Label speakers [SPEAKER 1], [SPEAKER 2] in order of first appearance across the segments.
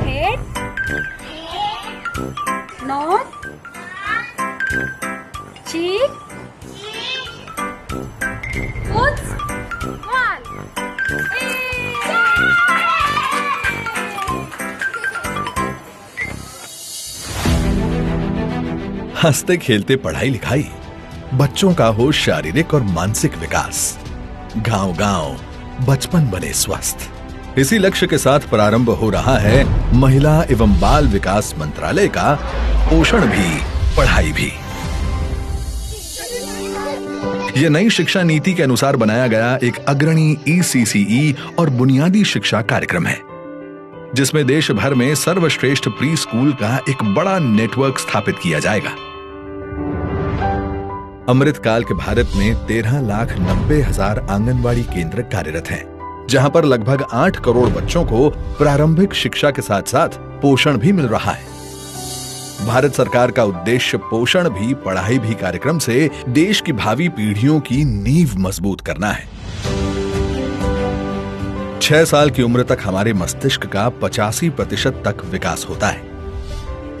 [SPEAKER 1] Head, nose, cheek, foot, one.
[SPEAKER 2] हंसते खेलते पढ़ाई लिखाई, बच्चों का हो शारीरिक और मानसिक विकास, गांव-गांव बचपन बने स्वस्थ। इसी लक्ष्य के साथ प्रारंभ हो रहा है महिला एवं बाल विकास मंत्रालय का पोषण भी पढ़ाई भी। यह नई शिक्षा नीति के अनुसार बनाया गया एक अग्रणी ECCE और बुनियादी शिक्षा कार्यक्रम है, जिसमें देश भर में सर्वश्रेष्ठ प्री स्कूल का एक बड़ा नेटवर्क स्थापित किया जाएगा। अमृतकाल के भारत में 13,90,000 आंगनवाड़ी केंद्र कार्यरत हैं, जहां पर लगभग 8 करोड़ बच्चों को प्रारंभिक शिक्षा के साथ साथ पोषण भी मिल रहा है। भारत सरकार का उद्देश्य पोषण भी पढ़ाई भी कार्यक्रम से देश की भावी पीढ़ियों की नींव मजबूत करना है। 6 साल की उम्र तक हमारे मस्तिष्क का 85% तक विकास होता है।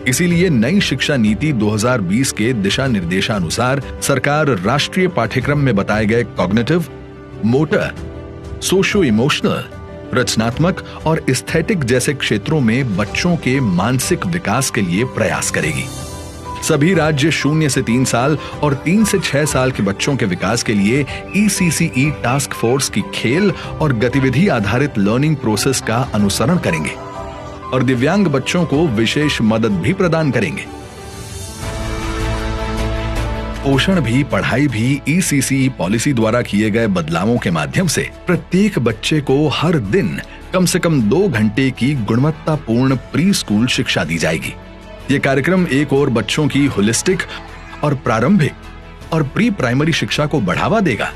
[SPEAKER 2] इसीलिए नई शिक्षा नीति 2020 के दिशा निर्देशानुसार सरकार राष्ट्रीय पाठ्यक्रम में बताए गए कॉग्निटिव, मोटर, सोशो इमोशनल, रचनात्मक और एस्थेटिक जैसे क्षेत्रों में बच्चों के मानसिक विकास के लिए प्रयास करेगी। सभी राज्य 0 से 3 साल और 3 से 6 साल के बच्चों के विकास के लिए ECCE टास्क फोर्स की खेल और गतिविधि आधारित लर्निंग प्रोसेस का अनुसरण करेंगे और दिव्यांग बच्चों को विशेष मदद भी प्रदान करेंगे। पोषण भी पढ़ाई भी ECCE पॉलिसी द्वारा किए गए बदलावों के माध्यम से प्रत्येक बच्चे को हर दिन कम से कम 2 घंटे की गुणवत्तापूर्ण प्री स्कूल शिक्षा दी जाएगी। ये कार्यक्रम एक ओर बच्चों की होलिस्टिक और प्रारंभिक और प्री प्राइमरी शिक्षा को बढ़ावा देगा,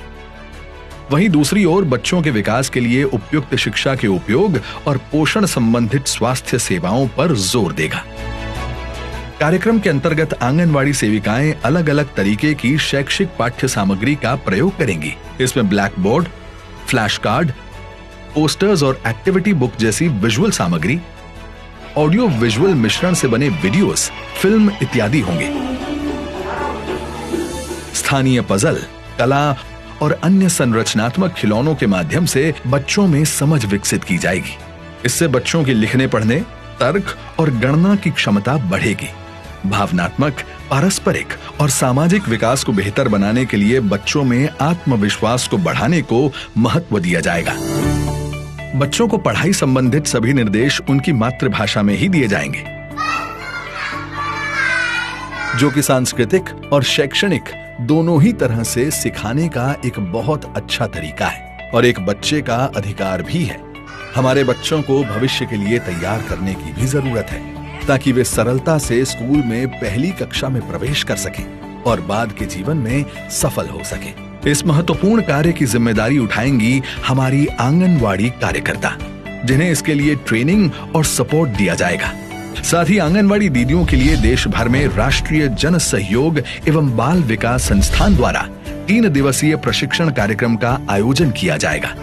[SPEAKER 2] वहीं दूसरी ओर बच्चों के विकास के लिए उपयुक्त शिक्षा के उपयोग और पोषण संबंधित स्वास्थ्य सेवाओं पर जोर देगा। कार्यक्रम के अंतर्गत आंगनवाड़ी सेविकाएं अलग अलग तरीके की शैक्षिक पाठ्य सामग्री का प्रयोग करेंगी। इसमें black board, flash card, posters और एक्टिविटी बुक जैसी विजुअल सामग्री, ऑडियो विजुअल मिश्रण से बने वीडियोस, फिल्म इत्यादि होंगे। स्थानीय पजल, कला और अन्य संरचनात्मक खिलौनों के माध्यम से बच्चों में समझ विकसित की जाएगी। इससे बच्चों की लिखने, पढ़ने, तर्क और गणना की क्षमता बढ़ेगी। भावनात्मक, पारस्परिक और सामाजिक विकास को बेहतर बनाने के लिए बच्चों में आत्मविश्वास को बढ़ाने को महत्व दिया जाएगा। बच्चों को पढ़ाई संबंधित सभी निर्देश उनकी मातृभाषा में ही दिए जाएंगे, जो कि सांस्कृतिक और शैक्षणिक दोनों ही तरह से सिखाने का एक बहुत अच्छा तरीका है और एक बच्चे का अधिकार भी है। हमारे बच्चों को भविष्य के लिए तैयार करने की भी जरूरत है, ताकि वे सरलता से स्कूल में पहली कक्षा में प्रवेश कर सकें और बाद के जीवन में सफल हो सकें। इस महत्वपूर्ण कार्य की जिम्मेदारी उठाएंगी हमारी आंगनवाड़ी कार्यकर्ता, जिन्हें इसके लिए ट्रेनिंग और सपोर्ट दिया जाएगा। साथ ही आंगनवाड़ी दीदियों के लिए देश भर में राष्ट्रीय जन सहयोग एवं बाल विकास संस्थान द्वारा 3 दिवसीय प्रशिक्षण कार्यक्रम का आयोजन किया जाएगा,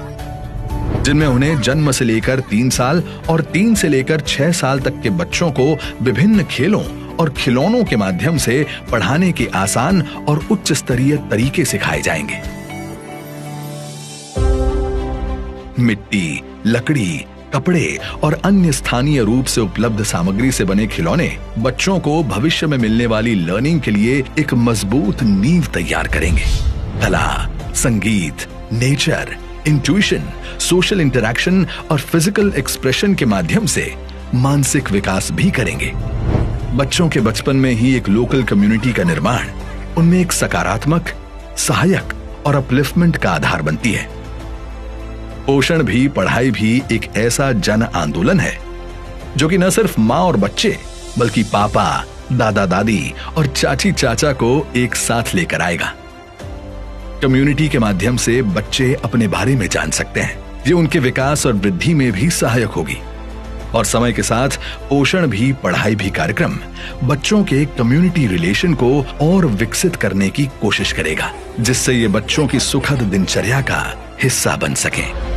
[SPEAKER 2] जिनमें उन्हें जन्म से लेकर 3 साल और 3 से लेकर 6 साल तक के बच्चों को विभिन्न खेलों और खिलौनों के माध्यम से पढ़ाने के आसान और उच्च स्तरीय तरीके सिखाए जाएंगे। मिट्टी, लकड़ी, कपड़े और अन्य स्थानीय रूप से उपलब्ध सामग्री से बने खिलौने बच्चों को भविष्य में मिलने वाली लर्निंग के लिए एक मजबूत नींव तैयार करेंगे। कला, संगीत, नेचर, इंट्यूशन, सोशल इंटरैक्शन और फिजिकल एक्सप्रेशन के माध्यम से मानसिक विकास भी करेंगे। बच्चों के बचपन में ही एक लोकल कम्युनिटी का निर्माण उनमें एक सकारात्मक, सहायक और अपलिफ्टमेंट का आधार बनती है। पोषण भी पढ़ाई भी एक ऐसा जन आंदोलन है जो कि न सिर्फ माँ और बच्चे बल्कि पापा, दादा दादी और चाची चाचा को एक साथ लेकर आएगा। कम्युनिटी के माध्यम से बच्चे अपने बारे में जान सकते हैं। ये उनके विकास और वृद्धि में भी सहायक होगी। और समय के साथ पोषण भी पढ़ाई भी कार्यक्रम बच्चों के कम्युनिटी रिलेशन को और विकसित करने की कोशिश करेगा, जिससे ये बच्चों की सुखद दिनचर्या का हिस्सा बन सके।